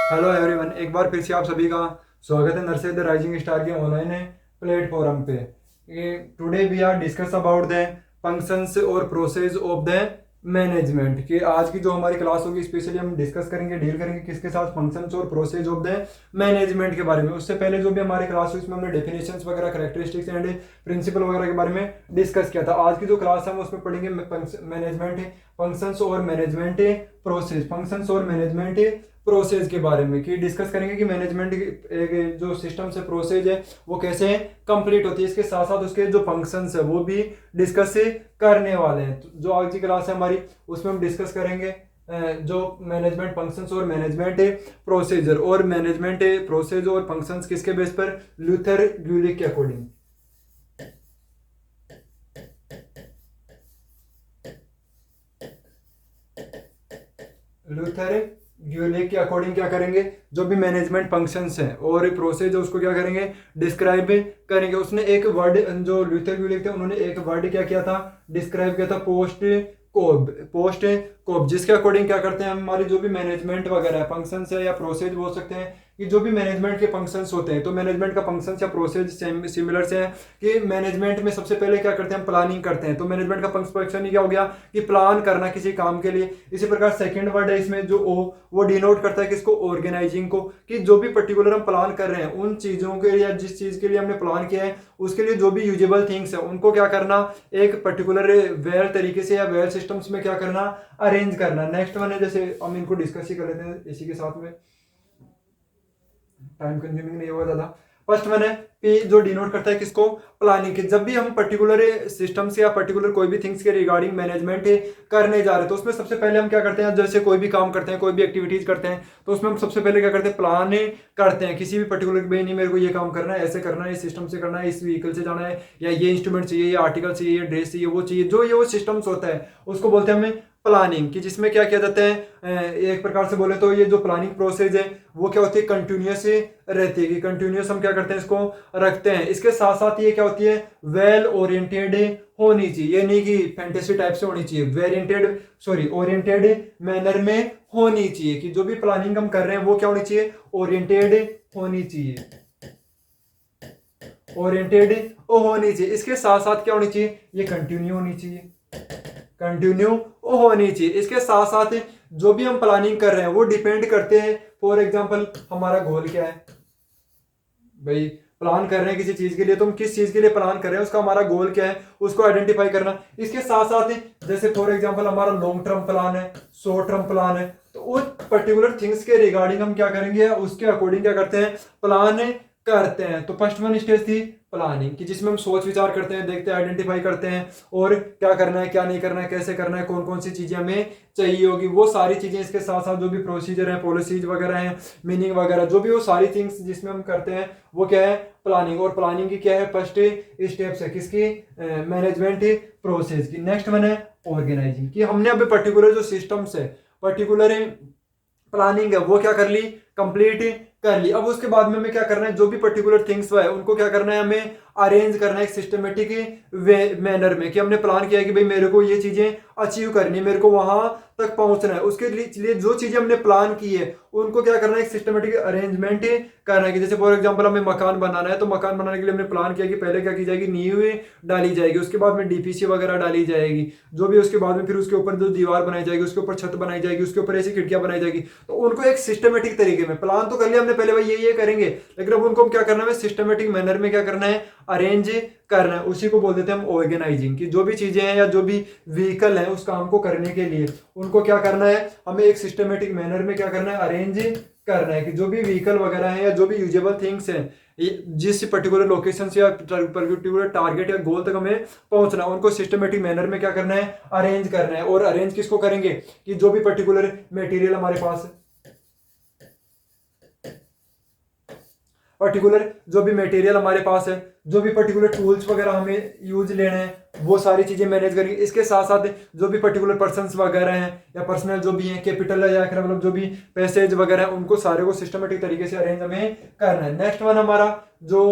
Hello everyone, एक बार फिर से आप सभी का स्वागत है नर्सरी द राइजिंग स्टार के ऑनलाइन प्लेटफॉर्म पे। Today we are discuss about the functions और प्रोसेस ऑफ द मैनेजमेंट। कि आज की जो हमारी क्लास होगी स्पेशली हम डिस्कस करेंगे, डील करेंगे किसके साथ, फंक्शंस और प्रोसेस ऑफ द मैनेजमेंट के बारे में। उससे पहले जो भी हमारी क्लास हुई उसमें हमने डेफिनेशंस वगैरह, कैरेक्टरिस्टिक्स एंड प्रिंसिपल वगैरह के बारे में डिस्कस किया था। आज की जो क्लास है हम उसमें पढ़ेंगे मैनेजमेंट फंक्शंस और मैनेजमेंट प्रोसेस, फंक्शंस और मैनेजमेंट प्रोसेस के बारे में कि डिस्कस करेंगे कि मैनेजमेंट एक जो सिस्टम से प्रोसेस है वो कैसे कंप्लीट होती है। इसके साथ साथ उसके जो फंक्शंस है वो भी डिस्कस करने वाले हैं। तो जो आज की क्लास है हमारी उसमें हम डिस्कस करेंगे जो मैनेजमेंट फंक्शंस और मैनेजमेंट प्रोसीजर। और मैनेजमेंट प्रोसेस और फंक्शंस किसके बेस पर? लूथर ग्यूलिक के अकॉर्डिंग। लूथर ग्यूलिक के अकॉर्डिंग क्या करेंगे, जो भी मैनेजमेंट फंक्शंस हैं और प्रोसेस है उसको क्या करेंगे, डिस्क्राइब करेंगे। उसने एक वर्ड, जो लूथर ग्यूलिक थे उन्होंने एक वर्ड क्या किया था, डिस्क्राइब किया था, पोस्ट कोब। पोस्ट कोब जिसके अकॉर्डिंग क्या करते हैं, हमारी जो भी मैनेजमेंट वगैरह फंक्शंस है या प्रोसेस बोल सकते हैं कि जो भी मैनेजमेंट के फंक्शंस होते हैं, तो मैनेजमेंट का फंक्शंस या प्रोसेस सिमिलर से है कि मैनेजमेंट में सबसे पहले क्या करते हैं, हम प्लानिंग करते हैं। तो मैनेजमेंट का फंक्शन ही क्या हो गया कि प्लान करना किसी काम के लिए। इसी प्रकार सेकंड वर्ड है इसमें जो ओ, वो डिनोट करता है किसको, ऑर्गेनाइजिंग को, कि जो भी पर्टिकुलर हम प्लान कर रहे हैं उन चीजों के या जिस चीज के लिए हमने प्लान किया है उसके लिए जो भी यूजेबल थिंग्स है उनको क्या करना, एक पर्टिकुलर वेल तरीके से या वेल सिस्टम्स में क्या करना, अरेंज करना। नेक्स्ट वन है, जैसे हम इनको डिस्कस ही कर लेते हैं इसी के साथ में, टाइम कंज्यूमिंग नहीं होगा ज्यादा। फर्स्ट वन है पी, जो डिनोट करता है किसको, प्लानिंग के। जब भी हम पर्टिकुलर सिस्टम से या पर्टिकुलर कोई भी थिंग्स के रिगार्डिंग मैनेजमेंट करने जा रहे हैं तो उसमें सबसे पहले हम क्या करते हैं, जैसे कोई भी काम करते हैं, कोई भी एक्टिविटीज करते हैं, तो उसमें हम सबसे पहले क्या करते हैं, प्लान करते हैं किसी भी पर्टिकुलर, भाई नहीं मेरे को ये काम करना है, ऐसे करना है, इस सिस्टम से करना है, इस व्हीकल से जाना है, या ये इंस्ट्रूमेंट चाहिए, ये आर्टिकल चाहिए, ये ड्रेस चाहिए, वो चाहिए, जो ये वो सिस्टम्स होता है उसको बोलते हैं हमें प्लानिंग। कि जिसमें क्या किया जाता है, एक प्रकार से बोले तो ये जो प्लानिंग प्रोसेस है वो क्या होती है, कंटिन्यूस रहती है। कि कंटिन्यूस हम क्या करते हैं, इसको रखते हैं। इसके साथ साथ ये क्या होती है, वेल ओरिएंटेड होनी चाहिए। ये नहीं कि फैंटेसी टाइप से होनी चाहिए, ओरिएंटेड मैनर में होनी चाहिए। कि जो भी प्लानिंग हम कर रहे हैं वो क्या होनी चाहिए, ओरिएंटेड होनी चाहिए, ओरिएंटेड होनी चाहिए। इसके साथ साथ क्या होनी चाहिए, ये कंटिन्यू होनी चाहिए, कंटिन्यू होनी चाहिए। इसके साथ साथ जो भी हम प्लानिंग कर रहे हैं वो डिपेंड करते हैं, फॉर एग्जांपल हमारा गोल क्या है, भाई प्लान कर रहे हैं किसी चीज के लिए, तो हम किस चीज के लिए प्लान कर रहे हैं, उसका हमारा गोल क्या है, उसको आइडेंटिफाई करना। इसके साथ साथ जैसे फॉर एग्जांपल हमारा लॉन्ग टर्म प्लान है, शॉर्ट टर्म प्लान है, तो उस पर्टिकुलर थिंग्स के रिगार्डिंग हम क्या करेंगे, उसके अकॉर्डिंग क्या करते हैं, प्लान करते हैं। तो फर्स्ट वन स्टेज थी प्लानिंग, कि जिसमें हम सोच विचार करते हैं, देखते हैं, आइडेंटिफाई करते हैं और क्या करना है, क्या नहीं करना है, कैसे करना है, कौन कौन सी चीजें हमें चाहिए होगी, वो सारी चीजें। इसके साथ साथ जो भी प्रोसीजर है, पॉलिसीज वगैरह हैं, मीनिंग वगैरह, जो भी वो सारी थिंग्स जिसमें हम करते हैं वो क्या है, प्लानिंग। और प्लानिंग की क्या है, फर्स्ट स्टेप्स है किसकी, मैनेजमेंट प्रोसेस की। नेक्स्ट वन है ऑर्गेनाइजिंग, कि हमने अभी पर्टिकुलर जो सिस्टम्स है, पर्टिकुलर प्लानिंग है वो क्या कर ली, कंप्लीट कर ली। अब उसके बाद में हमें क्या करना है, जो भी पर्टिकुलर थिंग्स है उनको क्या करना है, हमें अरेंज करना है एक सिस्टमेटिक वे मैनर में। कि हमने प्लान किया कि भाई मेरे को ये चीजें अचीव करनी है, मेरे को वहां तक पहुंचना है। उसके लिए जो चीजें हमने प्लान की है उनको क्या करना है, एक सिस्टमेटिक अरेंजमेंट करना है। कि जैसे फॉर एग्जांपल हमें मकान बनाना है, तो मकान बनाने के लिए हमने प्लान किया कि पहले क्या की जाएगी, नींव डाली जाएगी, उसके बाद में डीपीसी वगैरह डाली जाएगी, जो भी उसके बाद में फिर उसके ऊपर जो दीवार बनाई जाएगी, उसके ऊपर छत बनाई जाएगी, उसके ऊपर ऐसी खिड़कियां बनाई जाएगी। तो उनको एक सिस्टमेटिक तरीके में प्लान तो कर लिया हमने पहले, भाई ये करेंगे, लेकिन अब उनको क्या करना है, सिस्टमेटिक मैनर में क्या करना है, अरेंज करना है। उसी को बोल देते हैं हम ऑर्गेनाइजिंग। कि जो भी चीजें हैं या जो भी व्हीकल है उस काम को करने के लिए उनको क्या करना है, हमें एक सिस्टमेटिक मैनर में क्या करना है, अरेंज करना है। कि जो भी व्हीकल वगैरह है या जो भी यूजेबल थिंग्स हैं, जिस पर्टिकुलर लोकेशन से या पर्टिकुलर टारगेट या गोल तक हमें पहुंचना है, उनको सिस्टमेटिक मैनर में क्या करना है, अरेंज करना है। और अरेंज किसको करेंगे, कि जो भी पर्टिकुलर मटेरियल हमारे पास, पर्टिकुलर जो भी मटेरियल हमारे पास है, जो भी पर्टिकुलर टूल्स वगैरह हमें यूज लेने हैं, वो सारी चीजें मैनेज करेंगे। इसके साथ साथ जो भी पर्टिकुलर पर्सन्स वगैरह हैं या पर्सनल जो भी हैं, कैपिटल है या मतलब जो भी पैसेज वगैरह है, उनको सारे को सिस्टमेटिक तरीके से अरेंज हमें करना है। नेक्स्ट वन हमारा जो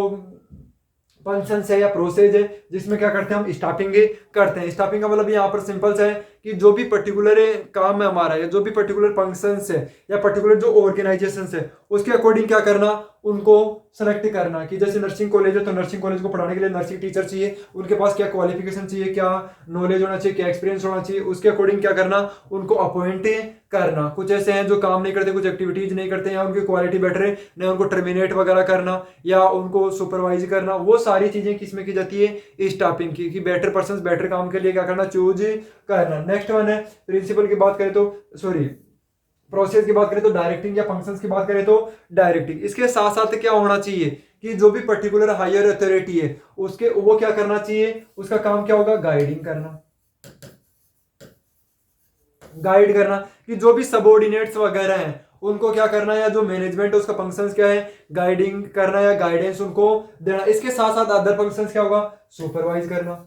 फंक्शन है या प्रोसेस है, जिसमें क्या करते हैं, हम स्टाफिंग करते हैं। स्टाफिंग का मतलब यहाँ पर सिंपल सा है कि जो भी पर्टिकुलर काम है हमारा या जो भी पर्टिकुलर फंक्शंस है या पर्टिकुलर जो ऑर्गेनाइजेशंस है उसके अकॉर्डिंग क्या करना, उनको सेलेक्ट करना। कि जैसे नर्सिंग कॉलेज है तो नर्सिंग कॉलेज को पढ़ाने के लिए नर्सिंग टीचर चाहिए, उनके पास क्या क्वालिफिकेशन चाहिए, क्या नॉलेज होना चाहिए, क्या एक्सपीरियंस होना चाहिए, उसके अकॉर्डिंग क्या करना, उनको अपॉइंट करना। कुछ ऐसे हैं जो काम नहीं करते, कुछ एक्टिविटीज नहीं करते या उनकी क्वालिटी बेटर है, नहीं उनको टर्मिनेट वगैरह करना या उनको सुपरवाइज करना। वो सारी चीजें किसमें की जाती है, स्टाफिंग की। कि बेटर पर्सन बेटर काम के लिए क्या करना, चूज करना। नेक्स्ट वन है प्रिंसिपल की बात करें तो सॉरी प्रोसेस की बात करें तो डायरेक्टिंग, या फंक्शंस की बात करें तो डायरेक्टिंग। इसके साथ साथ क्या होना चाहिए कि जो भी पर्टिकुलर हायर अथॉरिटी है उसके वो क्या करना चाहिए, उसका काम क्या होगा, गाइडिंग करना। गाइड करना कि जो भी सबऑर्डिनेट्स वगैरह हैं उनको क्या करना है, या जो मैनेजमेंट है उसका फंक्शंस क्या है, गाइडिंग करना या गाइडेंस उनको देना। इसके साथ साथ अदर फंक्शंस क्या होगा, सुपरवाइज करना।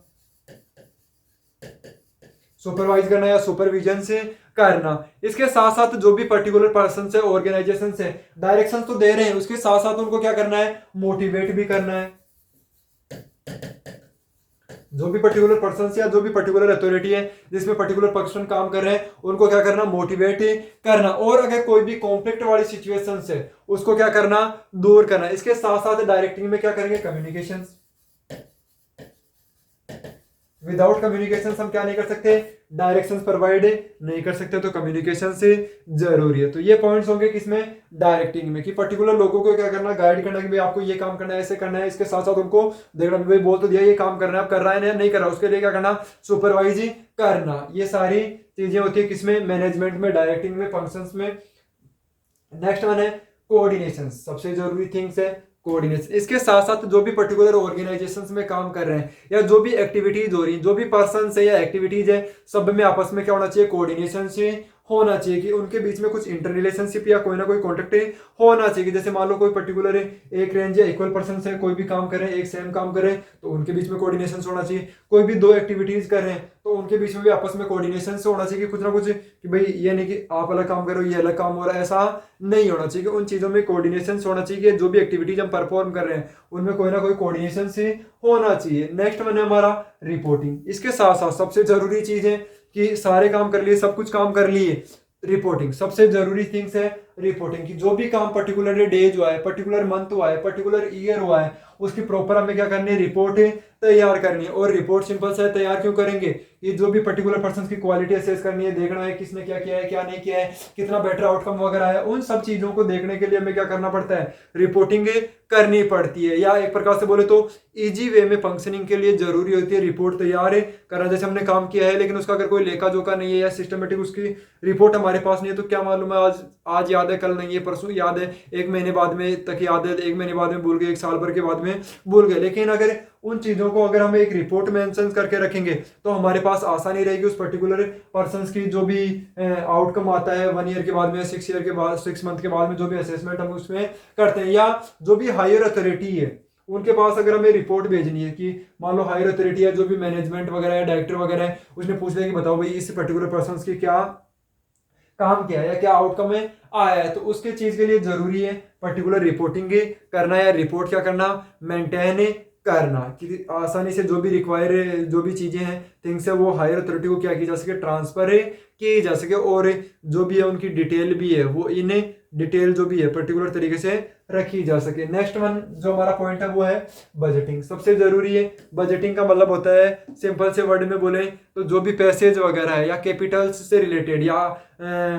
सुपरवाइज करना या सुपरविजन से करना। इसके साथ साथ जो भी पर्टिकुलर पर्सन है, ऑर्गेनाइजेशन है, डायरेक्शन तो दे रहे हैं, उसके साथ साथ उनको क्या करना है, मोटिवेट भी करना है। जो भी पर्टिकुलर पर्सन या जो भी पर्टिकुलर अथॉरिटी है जिसमें पर्टिकुलर पर्सन काम कर रहे हैं उनको क्या करना, मोटिवेट करना। और अगर कोई भी कॉन्फ्लिक्ट वाली सिचुएशन है उसको क्या करना, दूर करना। इसके साथ साथ डायरेक्टिंग में क्या करेंगे, कम्युनिकेशन। विदाउट कम्युनिकेशन हम क्या नहीं कर सकते, डायरेक्शंस प्रोवाइड नहीं कर सकते, तो कम्युनिकेशन से जरूरी है। तो ये पॉइंट्स होंगे किसमें, डायरेक्टिंग में। कि पर्टिकुलर लोगों को क्या करना, गाइड करना कि भाई आपको ये काम करना है, ऐसे करना है। इसके साथ साथ उनको देखना भाई बोल तो दिया ये काम करना है, आप कर रहा है या नहीं कर रहा, उसके लिए क्या करना, सुपरवाइज करना। ये सारी चीजें होती है किसमें, मैनेजमेंट में, डायरेक्टिंग में, फंक्शंस में। नेक्स्ट वन है कोऑर्डिनेशन, सबसे जरूरी थिंग्स है कोऑर्डिनेशन। इसके साथ साथ जो भी पर्टिकुलर ऑर्गेनाइजेशंस में काम कर रहे हैं या जो भी एक्टिविटीज हो रही हैं, जो भी पर्सन है या एक्टिविटीज है, सब में आपस में क्या होना चाहिए, कोऑर्डिनेशन से होना चाहिए। कि उनके बीच में कुछ इंटर रिलेशनशिप या कोई ना कोई कॉन्टेक्ट होना चाहिए। कि जैसे मान लो कोई पर्टिकुलर एक रेंज या इक्वल पर्सन है, कोई भी काम कर रहे हैं, एक सेम काम कर रहे हैं, तो उनके बीच में कोऑर्डिनेशन होना चाहिए। कोई भी दो एक्टिविटीज कर रहे हैं तो उनके बीच में भी आपस में कोऑर्डिनेशन से होना चाहिए। कि कुछ ना कुछ कि भाई ये नहीं कि आप अलग काम करो ये अलग काम हो रहा है, ऐसा नहीं होना चाहिए। कि उन चीजों में कोऑर्डिनेशन होना चाहिए कि जो भी एक्टिविटीज हम परफॉर्म कर रहे हैं उनमें कोई ना कोई कोऑर्डिनेशन से होना चाहिए। नेक्स्ट वन है हमारा रिपोर्टिंग। इसके साथ साथ सबसे जरूरी चीज है कि सारे काम कर लिए, सब कुछ काम कर लिए, रिपोर्टिंग सबसे जरूरी थिंग्स है। रिपोर्टिंग की जो भी काम पर्टिकुलर डे हुआ है, पर्टिकुलर मंथ हुआ है, पर्टिकुलर ईयर हुआ है, उसकी प्रॉपर हमें क्या करनी है, रिपोर्ट तैयार करनी है। और रिपोर्ट सिंपल सा है, तैयार क्यों करेंगे, ये जो भी पर्टिकुलर पर्सन की क्वालिटी असेस करनी है, देखना है किसने क्या किया है, क्या नहीं किया है, कितना बेटर आउटकम वगैरह है, उन सब चीजों को देखने के लिए हमें क्या करना पड़ता है, रिपोर्टिंग करनी पड़ती है। या एक प्रकार से बोले तो इजी वे में फंक्शनिंग के लिए जरूरी होती है रिपोर्ट तैयार करना। जैसे हमने काम किया है लेकिन उसका अगर कोई लेखा जोखा नहीं है या सिस्टमेटिक उसकी रिपोर्ट हमारे पास नहीं है, तो क्या मालूम है आज याद है, कल नहीं है, परसों याद है, एक महीने बाद में तक याद है, एक महीने बाद में भूल गए, एक साल भर के बाद में भूल गए। लेकिन अगर उन चीजों को अगर हम एक रिपोर्ट मेंशन करके रखेंगे तो हमारे पास आसानी रहेगी उस पर्टिकुलर पर्सन की जो भी आउटकम आता है 1 ईयर के बाद में, 6 ईयर के बाद, 6 मंथ के बाद में जो भी असेसमेंट हम उसमें करते हैं, या जो भी हायर अथॉरिटी है उनके पास अगर हमें रिपोर्ट भेजनी है। कि मान लो हायर अथॉरिटी है, जो भी मैनेजमेंट वगैरह है, डायरेक्टर वगैरह है, उसने पूछ लिया कि बताओ भाई इस पर्टिकुलर पर्सन की क्या काम किया है या क्या आउटकम है आया है, तो उसके चीज के लिए जरूरी है पर्टिकुलर रिपोर्टिंग करना या रिपोर्ट क्या करना, मेंटेन करना। कि आसानी से जो भी रिक्वायर जो भी चीजें हैं थिंग्स है वो हायर अथॉरिटी को क्या की जा सके, ट्रांसफर की जा सके। और जो भी है उनकी डिटेल भी है वो इन डिटेल जो भी है पर्टिकुलर तरीके से रखी जा सके। नेक्स्ट वन जो हमारा पॉइंट है वो है बजटिंग, सबसे जरूरी है। बजटिंग का मतलब होता है सिंपल से वर्ड में बोले तो जो भी पैसेज वगैरह है या कैपिटल्स से रिलेटेड या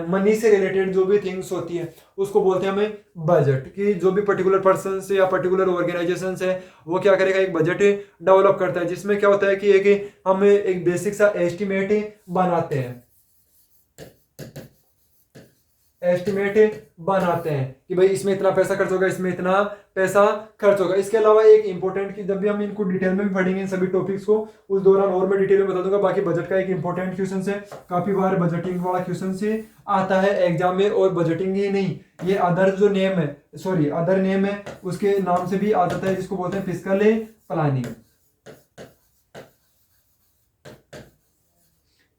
मनी से रिलेटेड जो भी थिंग्स होती है उसको बोलते हैं हमें बजट। कि जो भी पर्टिकुलर पर्सन या पर्टिकुलर ऑर्गेनाइजेशन है वो क्या करेगा, एक बजट डेवलप करता है, जिसमें क्या होता है कि एक हम एक बेसिक सा एस्टिमेट बनाते हैं, बनाते हैं कि भाई इसमें इतना पैसा खर्च होगा, इसमें इतना पैसा खर्च होगा। इसके अलावा एक इंपॉर्टेंट कि जब भी हम इनको डिटेल में भी पढ़ेंगे इन सभी टॉपिक्स को उस दौरान और मैं डिटेल में बता दूंगा। बाकी बजट का एक इंपॉर्टेंट क्वेश्चन है, काफी बार बजटिंग वाला क्वेश्चन से आता है एग्जाम में। और बजटिंग ही नहीं, ये अदर जो नेम है, सॉरी अदर नेम है, उसके नाम से भी आ जाता है, जिसको बोलते हैं फिस्कल प्लानिंग।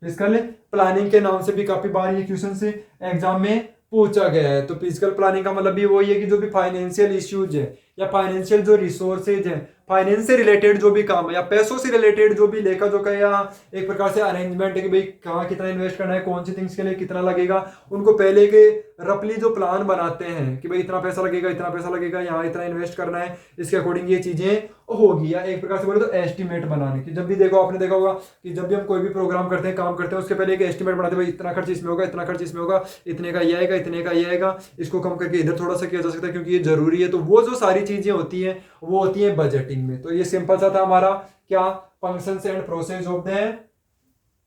फिस्कल प्लानिंग के नाम से भी काफी बार ये क्वेश्चन से एग्जाम में पूछा गया है। तो फिजिकल प्लानिंग का मतलब भी वही है कि जो भी फाइनेंशियल इश्यूज है या फाइनेंशियल जो रिसोर्सेज है, फाइनेंस से रिलेटेड जो भी काम है या पैसों से रिलेटेड जो भी लेखा जोखा या एक प्रकार से अरेंजमेंट है कि भाई कहाँ कितना इन्वेस्ट करना है, कौन सी थिंग्स के लिए कितना लगेगा, उनको पहले के रफली जो प्लान बनाते हैं कि भाई इतना पैसा लगेगा, इतना पैसा लगेगा, यहाँ इतना इन्वेस्ट करना है, इसके अकॉर्डिंग ये चीजें होगी। या एक प्रकार से बोले तो एस्टिमेट बनाने की, जब भी देखो आपने देखा होगा कि जब भी हम कोई भी प्रोग्राम करते हैं, काम करते हैं, उसके पहले एक एस्टिमेट बनाते हैं, भाई इतना खर्च इसमें होगा, इतना खर्च इसमें होगा, इतने का ये आएगा, इतने का ये आएगा, इसको कम करके इधर थोड़ा सा किया जा सकता है क्योंकि ये जरूरी है। तो वो जो सारी चीजें होती हैं वो होती है बजटिंग में। तो ये सिंपल सा था हमारा क्या, functions and process of the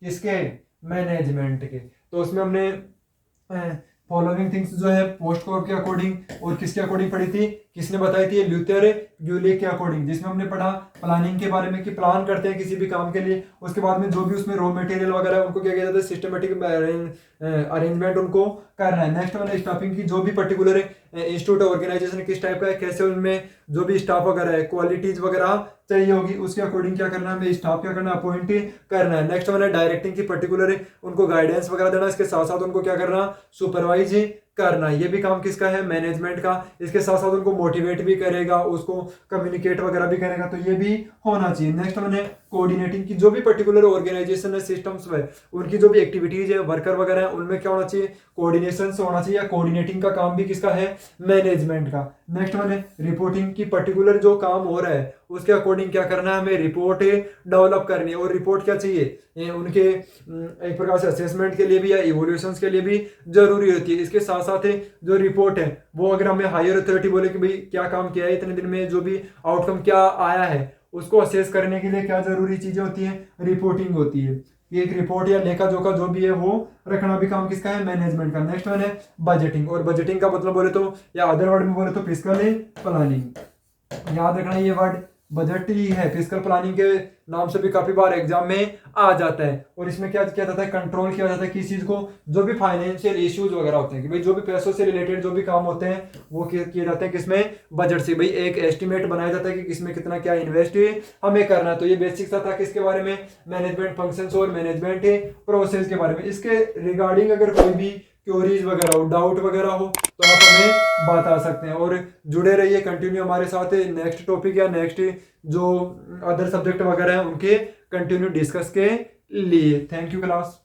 किसके, मैनेजमेंट के। तो उसमें हमने फॉलोइंग थिंग्स जो है पोस्ट कोर के अकॉर्डिंग और किसके अकॉर्डिंग पढ़ी थी, किसने बताई थी, ल्यूथर ग्यूले के अकॉर्डिंग, जिसमें हमने पढ़ा प्लानिंग के बारे में कि प्लान करते हैं किसी भी काम के लिए, उसके बाद में जो भी उसमें रॉ मटेरियल वगैरह है उनको क्या किया जाता है, सिस्टमेटिक अरेंजमेंट उनको करना है। नेक्स्ट मैंने स्टाफिंग की, जो भी पर्टिकुलर इंस्टीट्यूट ऑर्गेनाइजेशन किस टाइप का है, कैसे उनमें जो भी स्टाफ वगैरह है, क्वालिटीज वगैरह चाहिए होगी, उसके अकॉर्डिंग क्या करना है, हमें स्टाफ क्या करना है, अपॉइंट करना है। नेक्स्ट मैंने डायरेक्टिंग की, पर्टिकुलर उनको गाइडेंस वगैरह देना, इसके साथ साथ उनको क्या करना, सुपरवाइज करना, ये भी काम किसका है, मैनेजमेंट का। इसके साथ साथ उनको मोटिवेट भी करेगा, उसको कम्युनिकेट वगैरह भी करेगा, तो ये भी होना चाहिए। नेक्स्ट मैंने कोऑर्डिनेटिंग की, जो भी पर्टिकुलर ऑर्गेनाइजेशन है, सिस्टम्स है, उनकी जो भी एक्टिविटीज है, वर्कर वगैरह है, उनमें क्या होना चाहिए, कोऑर्डिनेशन से होना चाहिए। या कोऑर्डिनेटिंग का काम भी किसका है, मैनेजमेंट का। नेक्स्ट मैंने रिपोर्टिंग की, पर्टिकुलर जो काम हो रहा है उसके अकॉर्डिंग क्या करना है, हमें रिपोर्ट डेवलप करनी है। और रिपोर्ट क्या चाहिए, उनके एक प्रकार से असेसमेंट के लिए भी या इवोल्यूशंस के लिए भी जरूरी होती है। इसके साथ साथ जो रिपोर्ट है वो अगर हमें हायर अथॉरिटी बोले कि भाई क्या काम किया है इतने दिन में, जो भी आउटकम क्या आया है, उसको असेस करने के लिए क्या जरूरी चीजें होती हैं, रिपोर्टिंग होती है। एक रिपोर्ट या लेखा जोखा जो भी है वो रखना भी काम किसका है, मैनेजमेंट का। नेक्स्ट वन है बजटिंग, और बजटिंग का मतलब बोले तो या अदर वर्ड में बोले तो फिस्कल प्लानिंग। याद रखना ये वर्ड बजट ही है, फिस्कल प्लानिंग के नाम से भी काफी बार एग्जाम में आ जाता है। और इसमें क्या किया जाता है, कंट्रोल किया जाता है किस चीज को, जो भी फाइनेंशियल इश्यूज वगैरह होते हैं कि भाई जो भी पैसों से रिलेटेड जो भी काम होते हैं वो किए जाते हैं किसमें, बजट से। भाई एक एस्टिमेट बनाया जाता है कि किसमें कितना क्या इन्वेस्ट हमें करना है। तो ये बेसिक सा था किसके बारे में, मैनेजमेंट फंक्शंस और मैनेजमेंट प्रोसेस के बारे में। इसके रिगार्डिंग अगर कोई भी क्योरीज वगैरह हो, डाउट वगैरह हो, तो आप हमें बता सकते हैं। और जुड़े रहिए कंटिन्यू हमारे साथ नेक्स्ट टॉपिक या नेक्स्ट जो अदर सब्जेक्ट वगैरह हैं उनके कंटिन्यू डिस्कस के लिए। Thank you class.